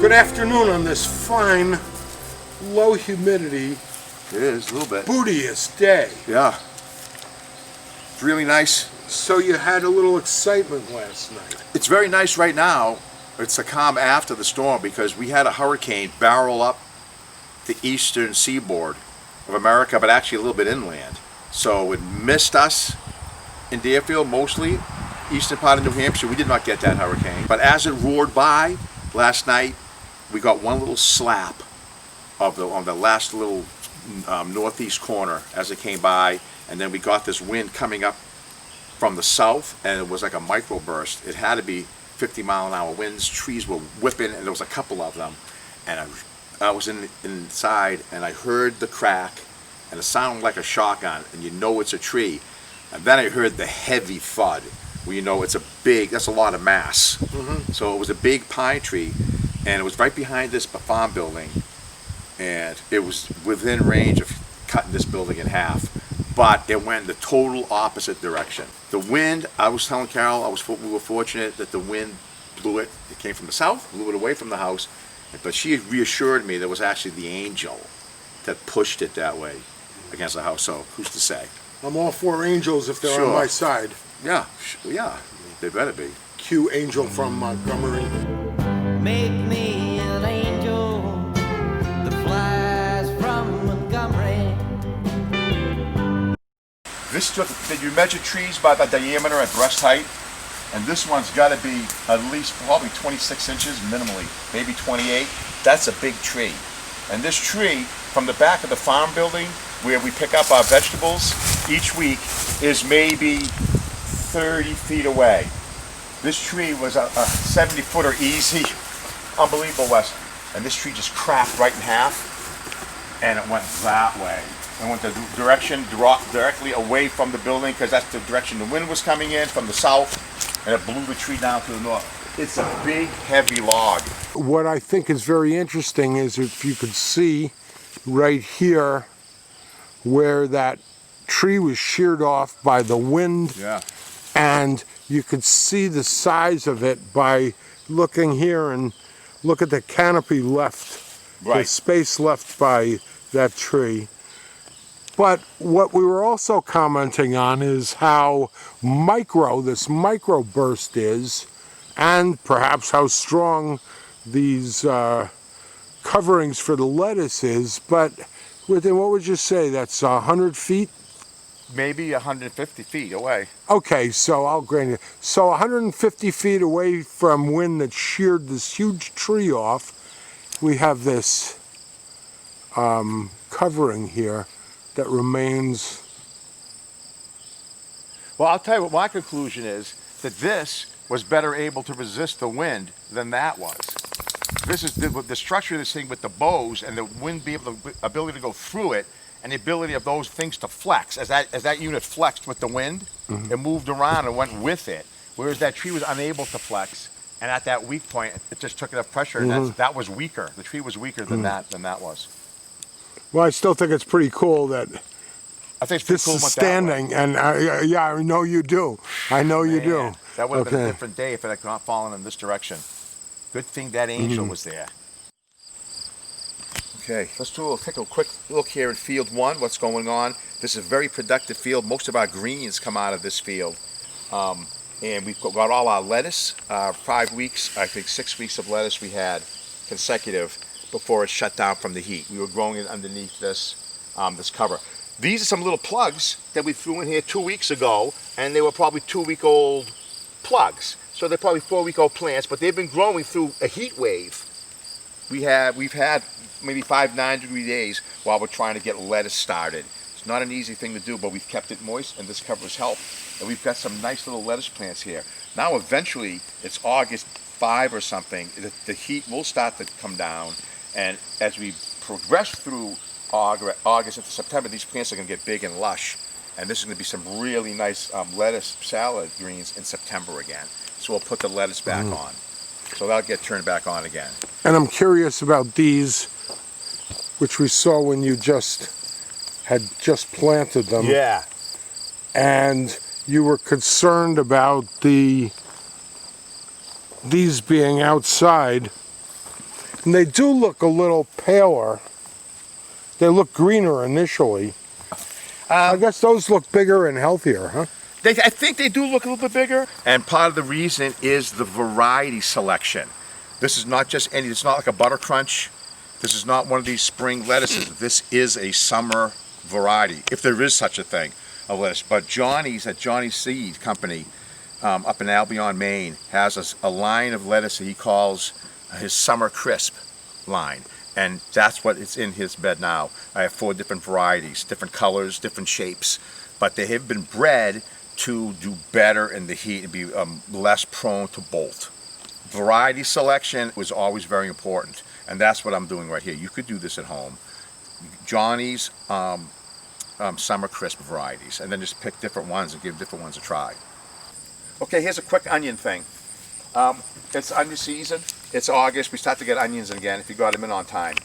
Good afternoon on this fine, low humidity, It is, a little bit. bootiest day. Yeah. It's really nice. So you had a little excitement last night. It's very nice right now. It's a calm after the storm because we had a hurricane barrel up the eastern seaboard of America, but actually a little bit inland. So it missed us in Deerfield, mostly eastern part of New Hampshire. We did not get that hurricane. But as it roared by last night, we got one little slap of on the last little northeast corner as it came by, and then we got this wind coming up from the south, and it was like a microburst. It had to be 50-mile-an-hour winds. Trees were whipping, and there was a couple of them. And I was inside, and I heard the crack, and it sounded like a shotgun, and you know it's a tree. And then I heard the heavy thud, where you know it's a big, that's a lot of mass. So it was a big pine tree, and it was right behind this farm building, and it was within range of cutting this building in half. But it went in the total opposite direction. The wind, I was telling Carol, we were fortunate that the wind blew it. It came from the south, blew it away from the house. But she reassured me there was actually the angel that pushed it that way against the house. So who's to say? I'm all for angels if they're Sure. on my side. Yeah, yeah, they better be. Cue Angel from Montgomery. Make me an angel that flies from Montgomery. This did you measure trees by the diameter at breast height? And this one's got to be at least probably 26 inches minimally, maybe 28. That's a big tree. And this tree, from the back of the farm building where we pick up our vegetables each week, is maybe 30 feet away. This tree was a 70-footer easy. Unbelievable, Wes. And this tree just cracked right in half, and it went that way. It went the direction directly away from the building because that's the direction the wind was coming in from the south, and it blew the tree down to the north. It's a big, heavy log. What I think is very interesting is if you could see right here where that tree was sheared off by the wind. Yeah. And you could see the size of it by looking here and look at the canopy left, the space left by that tree. But what we were also commenting on is how this microburst is, and perhaps how strong these coverings for the lettuce is. But within, what would you say, that's 100 feet? Maybe 150 feet away. Okay, so I'll grant you. So 150 feet away from wind that sheared this huge tree off, we have this covering here that remains. Well, I'll tell you what my conclusion is, that this was better able to resist the wind than that was. This is the structure of this thing with the bows and the wind ability to go through it, and the ability of those things to flex. As that unit flexed with the wind, it moved around and went with it, whereas that tree was unable to flex, and at that weak point, it just took enough pressure, and that was weaker. The tree was weaker than that was. Well, I still think it's pretty cool that I think it's this cool is standing, and yeah, I know you do. I know you do. That would have been a different day if it had not fallen in this direction. Good thing that angel was there. Okay, let's take a quick look here in field 1, what's going on. This is a very productive field. Most of our greens come out of this field. And we've got all our lettuce, 5 weeks, I think 6 weeks of lettuce we had consecutive before it shut down from the heat. We were growing it underneath this cover. These are some little plugs that we threw in here 2 weeks ago, and they were probably 2-week-old plugs. So they're probably 4-week-old plants, but they've been growing through a heat wave. We've had maybe 5-9 degree days while we're trying to get lettuce started. It's not an easy thing to do, but we've kept it moist, and this covers helped. And we've got some nice little lettuce plants here. Now eventually, it's August 5 or something, the heat will start to come down, and as we progress through August into September, these plants are going to get big and lush, and this is going to be some really nice lettuce salad greens in September again. So we'll put the lettuce back on. So that'll get turned back on again. And I'm curious about these, which we saw when you had just planted them. Yeah. And you were concerned about these being outside. And they do look a little paler. They look greener initially. I guess those look bigger and healthier, huh? I think they do look a little bit bigger. And part of the reason is the variety selection. This is not just any, it's not like a butter crunch. This is not one of these spring lettuces. This is a summer variety, if there is such a thing, of lettuce. But Johnny's at Johnny's Seed Company up in Albion, Maine, has a line of lettuce that he calls his Summer Crisp line. And that's what is in his bed now. I have 4 different varieties, different colors, different shapes. But they have been bred to do better in the heat and be less prone to bolt. Variety selection was always very important. And that's what I'm doing right here. You could do this at home. Johnny's Summer Crisp varieties, and then just pick different ones and give different ones a try. Okay, here's a quick onion thing. It's onion season. It's August. We start to get onions again if you got them in on time.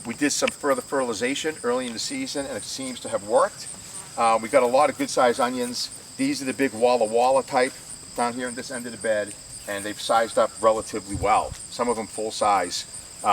We did some further fertilization early in the season, and it seems to have worked. We got a lot of good-sized onions. These are the big Walla Walla type down here in this end of the bed, and they've sized up relatively well. Some of them full size,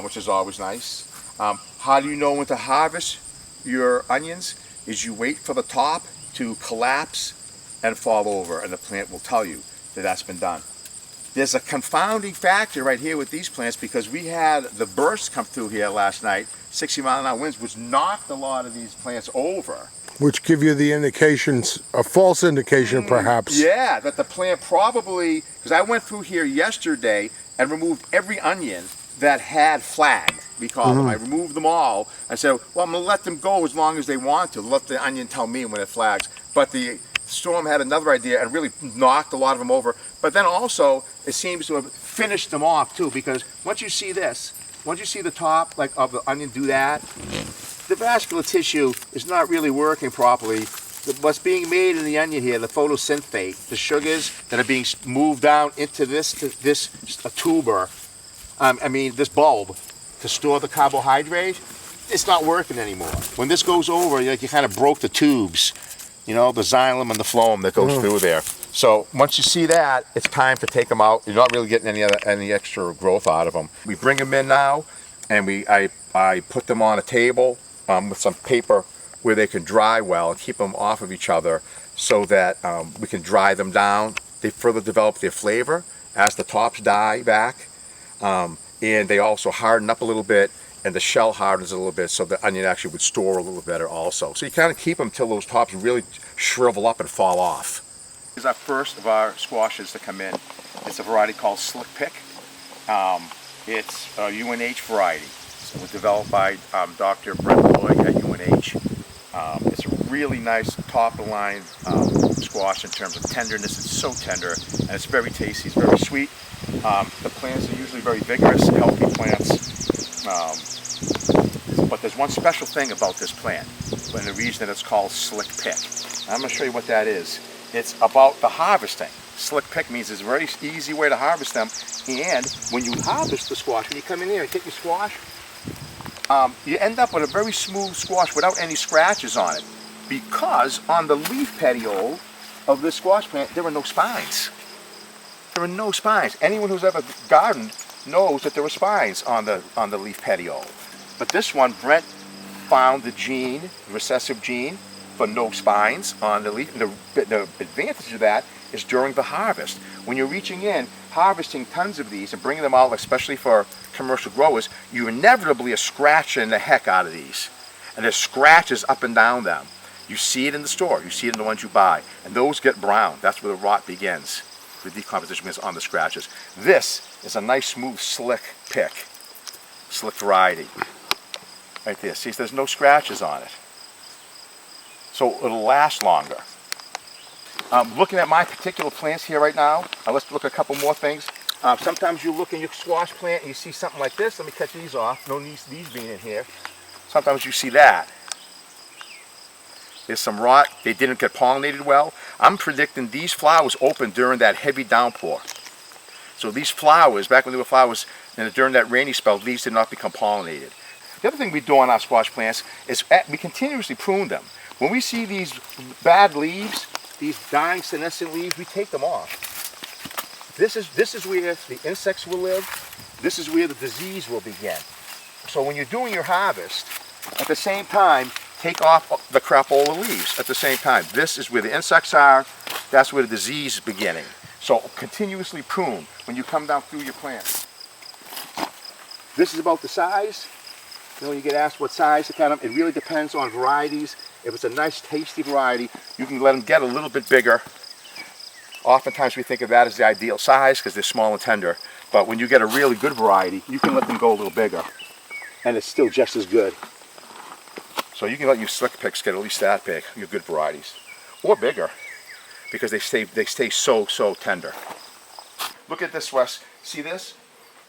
which is always nice. How do you know when to harvest your onions? Is you wait for the top to collapse and fall over, and the plant will tell you that that's been done. There's a confounding factor right here with these plants because we had the burst come through here last night, 60-mile-an-hour winds, which knocked a lot of these plants over. Which give you the indications, a false indication perhaps. Yeah, that the plant probably, because I went through here yesterday and removed every onion that had flagged, we call them. I removed them all. I said, well, I'm going to let them go as long as they want to. Let the onion tell me when it flags. But the storm had another idea and really knocked a lot of them over. But then also, it seems to have finished them off too, because once you see this, once you see the top like of the onion do that, the vascular tissue is not really working properly. What's being made in the onion here, the photosynthate, the sugars that are being moved down into this tuber, this bulb, to store the carbohydrate, it's not working anymore. When this goes over, you kind of broke the tubes, you know, the xylem and the phloem that goes through there. So once you see that, it's time to take them out. You're not really getting any extra growth out of them. We bring them in now, and I put them on a table with some paper where they can dry well and keep them off of each other so that we can dry them down. They further develop their flavor as the tops die back. And they also harden up a little bit, and the shell hardens a little bit, so the onion actually would store a little better also. So you kind of keep them till those tops really shrivel up and fall off. This is our first of our squashes to come in. It's a variety called Slick Pick. It's a UNH variety. It was developed by Dr. Brent Lloyd at UNH. It's a really nice top-of-the-line squash in terms of tenderness. It's so tender, and it's very tasty. It's very sweet. The plants are usually very vigorous, healthy plants. But there's one special thing about this plant, and the reason that it's called Slick Pick. I'm going to show you what that is. It's about the harvesting. Slick Pick means it's a very easy way to harvest them. And when you harvest the squash, when you come in here and take your squash, you end up with a very smooth squash without any scratches on it. Because on the leaf petiole of this squash plant, there are no spines. There are no spines. Anyone who's ever gardened knows that there are spines on the leaf petiole. But this one, Brent found the gene, the recessive gene, for no spines on the leaf. And the advantage of that is during the harvest. When you're reaching in, harvesting tons of these and bringing them out, especially for commercial growers, you inevitably are scratching the heck out of these. And there's scratches up and down them. You see it in the store. You see it in the ones you buy. And those get brown. That's where the rot begins. The decomposition is on the scratches. This is a nice, smooth, slick pick. Slick variety. Right there. See, there's no scratches on it. So it'll last longer. Looking at my particular plants here right now, let's look at a couple more things. Sometimes you look in your squash plant and you see something like this. Let me cut these off. No need these being in here. Sometimes you see that. There's some rot. They didn't get pollinated well. I'm predicting these flowers opened during that heavy downpour. So these flowers, back when they were flowers, and during that rainy spell, these did not become pollinated. The other thing we do on our squash plants is we continuously prune them. When we see these bad leaves, these dying senescent leaves, we take them off. This is where the insects will live. this is where the disease will begin. So when you're doing your harvest, at the same time, take off the crapola leaves at the same time. This is where the insects are. That's where the disease is beginning. So continuously prune when you come down through your plants. This is about the size. You know, you get asked what size to cut them. It really depends on varieties. If it's a nice, tasty variety, you can let them get a little bit bigger. Oftentimes we think of that as the ideal size because they're small and tender. But when you get a really good variety, you can let them go a little bigger. And it's still just as good. So you can let your slick picks get at least that big, your good varieties. Or bigger, because they stay so tender. Look at this, Wes. See this?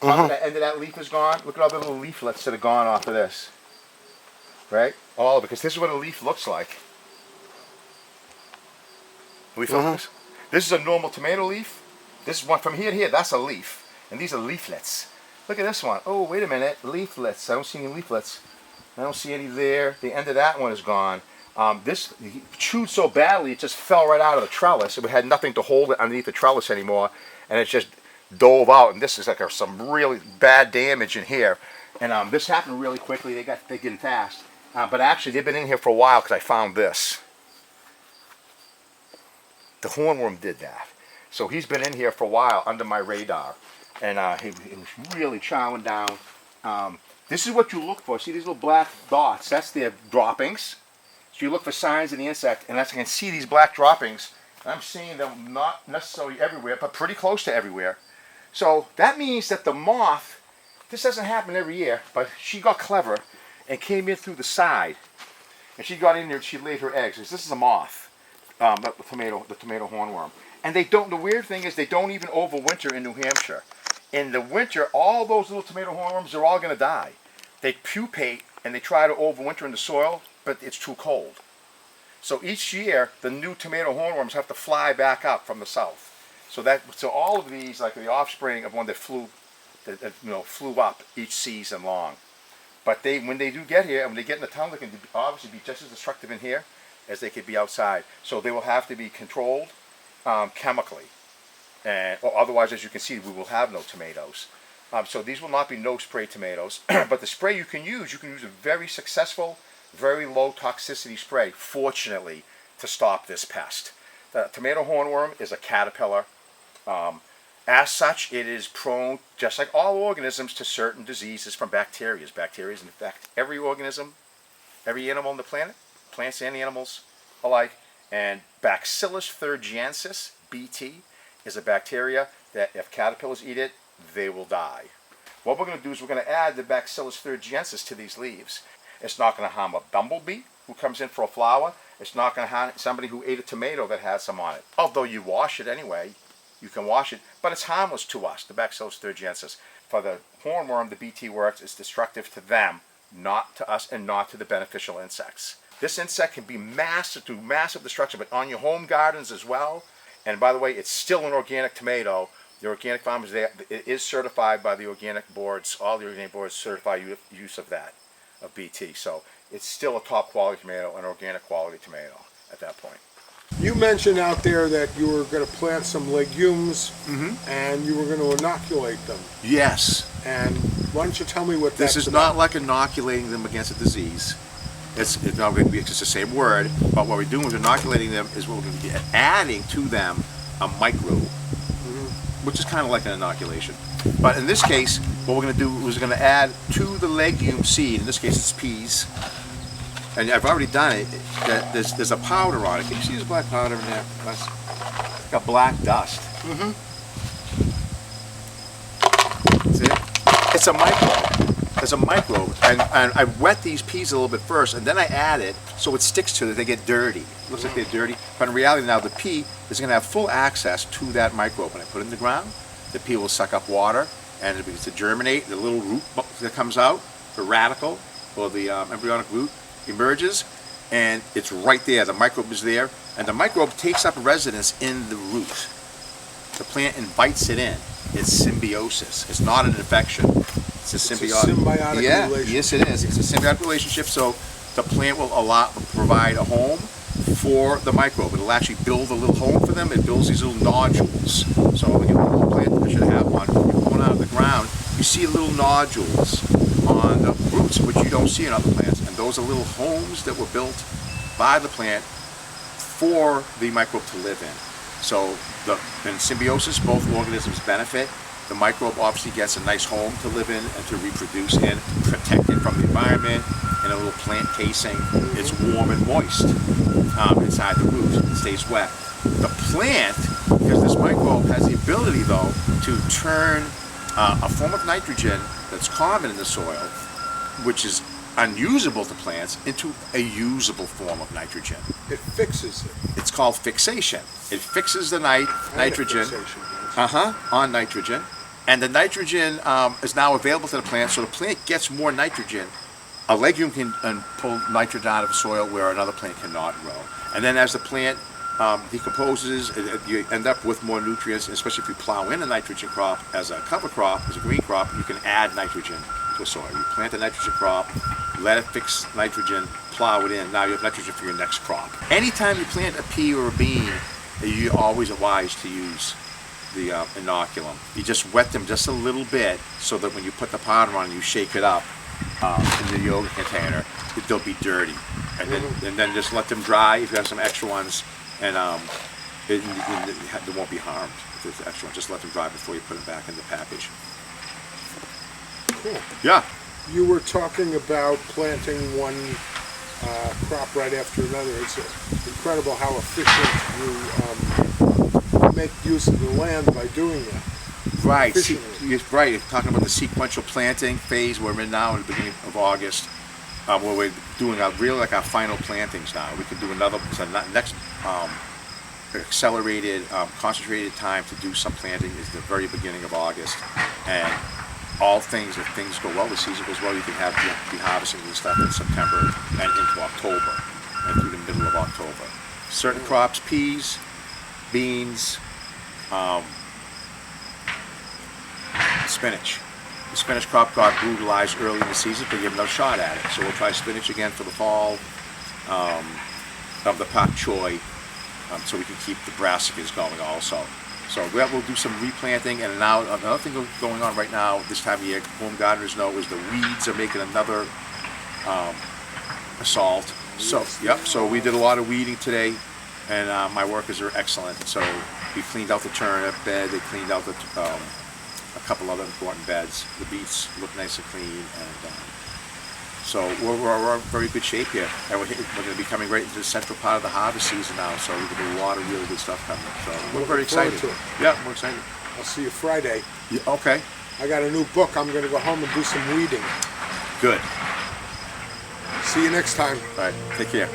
The end of that leaf is gone. Look at all the little leaflets that are gone off of this. Right? All because this is what a leaf looks like. We focus. This is a normal tomato leaf. This one from here to here, that's a leaf. And these are leaflets. Look at this one. Oh, wait a minute. Leaflets. I don't see any leaflets. I don't see any there. The end of that one is gone. This chewed so badly it just fell right out of the trellis. It had nothing to hold it underneath the trellis anymore, and it just dove out. And this is like some really bad damage in here. And this happened really quickly. They get in fast. But actually, they've been in here for a while because I found this. The hornworm did that. So he's been in here for a while under my radar, and he was really chowing down. This is what you look for. See these little black dots? That's their droppings. So you look for signs of the insect, and as I can see these black droppings, I'm seeing them not necessarily everywhere, but pretty close to everywhere. So that means that the moth, this doesn't happen every year, but she got clever and came in through the side. And she got in there and she laid her eggs. This is a moth, the tomato hornworm. And they don't, the weird thing is they don't even overwinter in New Hampshire. In the winter, all those little tomato hornworms are all going to die. They pupate and they try to overwinter in the soil, but it's too cold. So each year, the new tomato hornworms have to fly back up from the south. So all of these, like the offspring of one that flew up each season long. But when they do get here, and when they get in the town, they can obviously be just as destructive in here as they could be outside. So they will have to be controlled chemically. Or otherwise, as you can see, we will have no tomatoes. So these will not be no-spray tomatoes. But the spray you can use a very successful, very low toxicity spray, fortunately, to stop this pest. The tomato hornworm is a caterpillar. As such, it is prone, just like all organisms, to certain diseases from bacteria. Bacteria infect every organism, every animal on the planet, plants and animals alike. And Bacillus thuringiensis, BT, is a bacteria that if caterpillars eat it, they will die. What we're going to do is we're going to add the Bacillus thuringiensis to these leaves. It's not going to harm a bumblebee who comes in for a flower. It's not going to harm somebody who ate a tomato that has some on it. Although you wash it anyway, you can wash it, but it's harmless to us, the Bacillus thuringiensis. For the hornworm, the BT works, it's destructive to them, not to us, and not to the beneficial insects. This insect can be massive, do massive destruction, but on your home gardens as well. And by the way, it's still an organic tomato. The organic farmers, it is certified by the organic boards. All the organic boards certify use of that, of BT. So it's still a top quality tomato, an organic quality tomato at that point. You mentioned out there that you were going to plant some legumes and you were going to inoculate them. Yes. And why don't you tell me what that's This is about? not like inoculating them against a disease. It's not going to be just the same word, but what we're doing with inoculating them is we're going to be adding to them a microbe, which is kind of like an inoculation. But in this case, what we're going to do is we're going to add to the legume seed, in this case it's peas, and I've already done it, there's a powder on it. Can you see this black powder in there? That's like a black dust. See it? It's a microbe. There's a microbe, and I wet these peas a little bit first, and then I add it so it sticks to it. They get dirty. It looks like they're dirty, but in reality now the pea is going to have full access to that microbe. When I put it in the ground, the pea will suck up water, and it begins to germinate. The little root that comes out, the radicle, or the embryonic root, emerges, and it's right there. The microbe is there, and the microbe takes up residence in the root. The plant invites it in. It's symbiosis. It's not an infection. It's a symbiotic relationship. Yes, it is. It's a symbiotic relationship. So the plant will provide a home for the microbe. It'll actually build a little home for them. It builds these little nodules. So when you have a little plant, you should have one. You pull one out of the ground. You see little nodules on the roots, which you don't see in other plants, and those are little homes that were built by the plant for the microbe to live in. So in symbiosis, both organisms benefit. The microbe obviously gets a nice home to live in and to reproduce in, protected from the environment in a little plant casing. It's warm and moist inside the root. It stays wet. The plant, because this microbe has the ability though to turn a form of nitrogen that's common in the soil, which is unusable to plants, into a usable form of nitrogen. It fixes it. It's called fixation. It fixes the nitrogen on nitrogen, and the nitrogen is now available to the plant, so the plant gets more nitrogen. A legume can pull nitrogen out of the soil where another plant cannot grow. And then as the plant decomposes, you end up with more nutrients, and especially if you plow in a nitrogen crop as a cover crop, as a green crop, you can add nitrogen to a soil. You plant a nitrogen crop, let it fix nitrogen, plow it in, now you have nitrogen for your next crop. Anytime you plant a pea or a bean, you're always wise to use the inoculum. You just wet them just a little bit so that when you put the powder on, you shake it up in the yogurt container, they'll be dirty. And then just let them dry if you have some extra ones, and they won't be harmed if there's extra ones. Just let them dry before you put them back in the package. Cool. Yeah. You were talking about planting one crop right after another. It's incredible how efficient you make use of the land by doing that. Right. You're right. You're talking about the sequential planting phase we're in now in the beginning of August, where we're doing really like our final plantings now. We can do another, so next accelerated, concentrated time to do some planting is the very beginning of August. And all things, if things go well, the season goes well, you can be harvesting this stuff in September and into October and through the middle of October. Certain crops, peas, beans, spinach. The spinach crop got brutalized early in the season, but you have another shot at it. So we'll try spinach again for the fall, of the pak choi, so we can keep the brassicas going also. So we'll do some replanting, and now another thing going on right now this time of year, home gardeners know, is the weeds are making another assault. So so we did a lot of weeding today, and my workers are excellent. So we cleaned out the turnip bed, they cleaned out a couple other important beds. The beets look nice and clean, and so we're in very good shape here. And we're going to be coming right into the central part of the harvest season now, so we're going to do a lot of really good stuff coming. So we're very excited. Yeah, we're excited. I'll see you Friday. Yeah, okay. I got a new book. I'm going to go home and do some weeding. Good. See you next time. All right, take care.